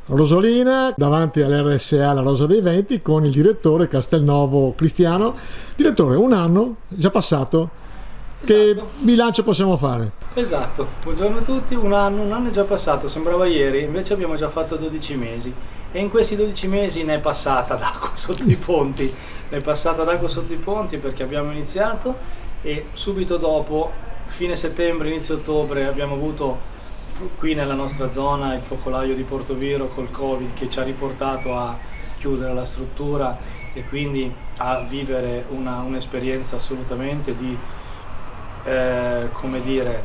Rosolina davanti all'RSA La Rosa dei Venti con il direttore Castelnovo Cristiano. Direttore, un anno già passato, che Esatto. bilancio possiamo fare? Esatto, buongiorno a tutti, un anno è già passato, sembrava ieri, invece abbiamo già fatto 12 mesi e in questi 12 mesi ne è passata d'acqua sotto i ponti, perché abbiamo iniziato e subito dopo, fine settembre, inizio ottobre, abbiamo avuto qui nella nostra zona il focolaio di Portoviro col Covid che ci ha riportato a chiudere la struttura e quindi a vivere un'esperienza assolutamente di come dire,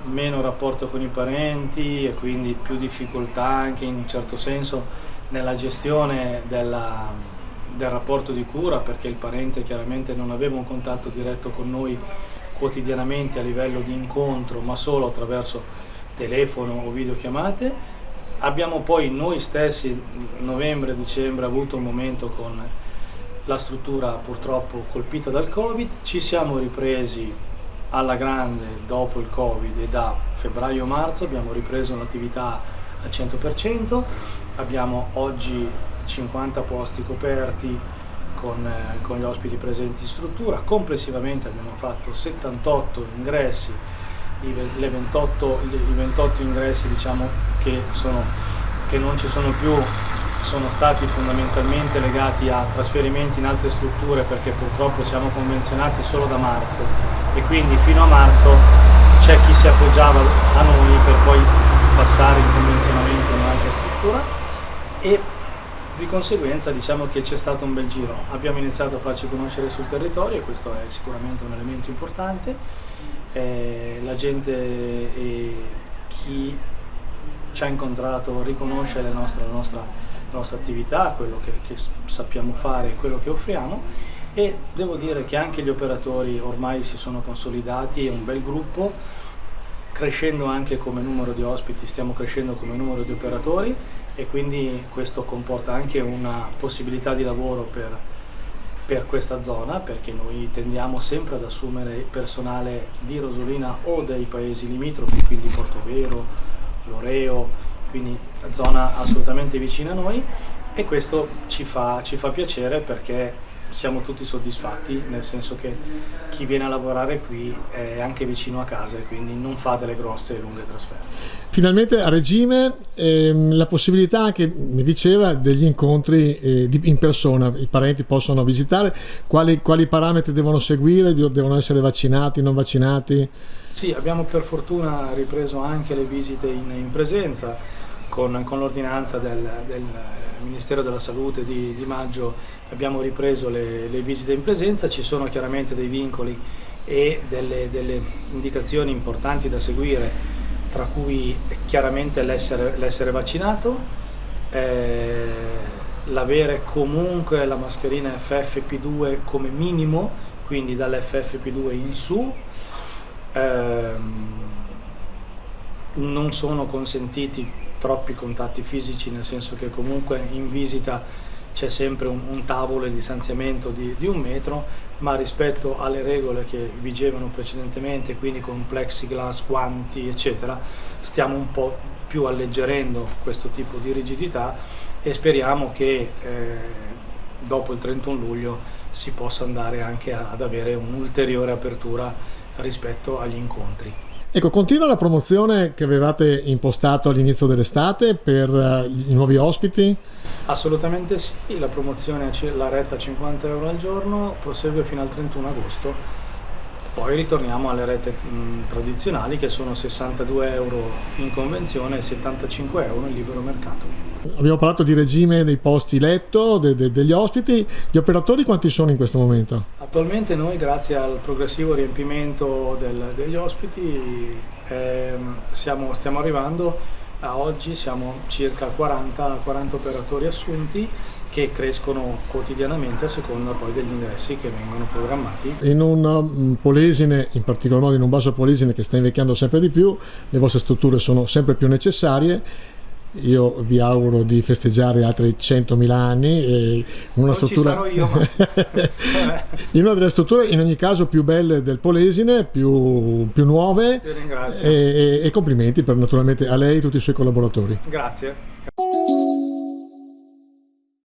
meno rapporto con i parenti e quindi più difficoltà anche in un certo senso nella gestione del rapporto di cura, perché il parente chiaramente non aveva un contatto diretto con noi quotidianamente a livello di incontro, ma solo attraverso telefono o videochiamate. Abbiamo poi noi stessi novembre-dicembre avuto un momento con la struttura purtroppo colpita dal Covid, ci siamo ripresi alla grande dopo il Covid e da febbraio-marzo abbiamo ripreso l'attività al 100%, abbiamo oggi 50 posti coperti con gli ospiti presenti in struttura, complessivamente abbiamo fatto 78 ingressi, i 28 ingressi diciamo che non ci sono più sono stati fondamentalmente legati a trasferimenti in altre strutture perché purtroppo siamo convenzionati solo da marzo e quindi fino a marzo c'è chi si appoggiava a noi per poi passare in convenzionamento in un'altra struttura e di conseguenza diciamo che c'è stato un bel giro. Abbiamo iniziato a farci conoscere sul territorio e questo è sicuramente un elemento importante. La gente e chi ci ha incontrato riconosce la nostra attività, quello che sappiamo fare e quello che offriamo e devo dire che anche gli operatori ormai si sono consolidati, è un bel gruppo, crescendo anche come numero di ospiti, stiamo crescendo come numero di operatori e quindi questo comporta anche una possibilità di lavoro per questa zona, perché noi tendiamo sempre ad assumere personale di Rosolina o dei paesi limitrofi, quindi Portovero, Loreo, quindi zona assolutamente vicina a noi e questo ci fa piacere perché siamo tutti soddisfatti, nel senso che chi viene a lavorare qui è anche vicino a casa e quindi non fa delle grosse e lunghe trasferte. Finalmente a regime la possibilità anche, mi diceva, degli incontri in persona, i parenti possono visitare, quali parametri devono seguire, devono essere vaccinati, non vaccinati? Sì, abbiamo per fortuna ripreso anche le visite in presenza con l'ordinanza del Ministero della Salute di maggio, abbiamo ripreso le visite in presenza, ci sono chiaramente dei vincoli e delle indicazioni importanti da seguire, tra cui chiaramente l'essere vaccinato, l'avere comunque la mascherina FFP2 come minimo, quindi dall'FFP2 in su, non sono consentiti troppi contatti fisici, nel senso che comunque in visita c'è sempre un tavolo e distanziamento di 1 metro, ma rispetto alle regole che vigevano precedentemente, quindi con plexiglass, guanti eccetera, stiamo un po' più alleggerendo questo tipo di rigidità e speriamo che dopo il 31 luglio si possa andare anche ad avere un'ulteriore apertura rispetto agli incontri. Ecco, continua la promozione che avevate impostato all'inizio dell'estate per i nuovi ospiti? Assolutamente sì, la promozione, la retta a 50 euro al giorno prosegue fino al 31 agosto, poi ritorniamo alle rette tradizionali che sono 62 euro in convenzione e 75 euro in libero mercato. Abbiamo parlato di regime dei posti letto, degli ospiti, gli operatori quanti sono in questo momento? Attualmente noi, grazie al progressivo riempimento degli ospiti, stiamo arrivando a oggi, siamo circa 40 operatori assunti che crescono quotidianamente a seconda poi degli ingressi che vengono programmati. In un Polesine, in particolar modo in un Basso Polesine che sta invecchiando sempre di più, le vostre strutture sono sempre più necessarie. Io vi auguro di festeggiare altri 100.000 anni e una struttura... Ci sarò io, ma... in una delle strutture in ogni caso più belle del Polesine, più nuove. Ti ringrazio. E complimenti naturalmente a lei e tutti i suoi collaboratori. Grazie.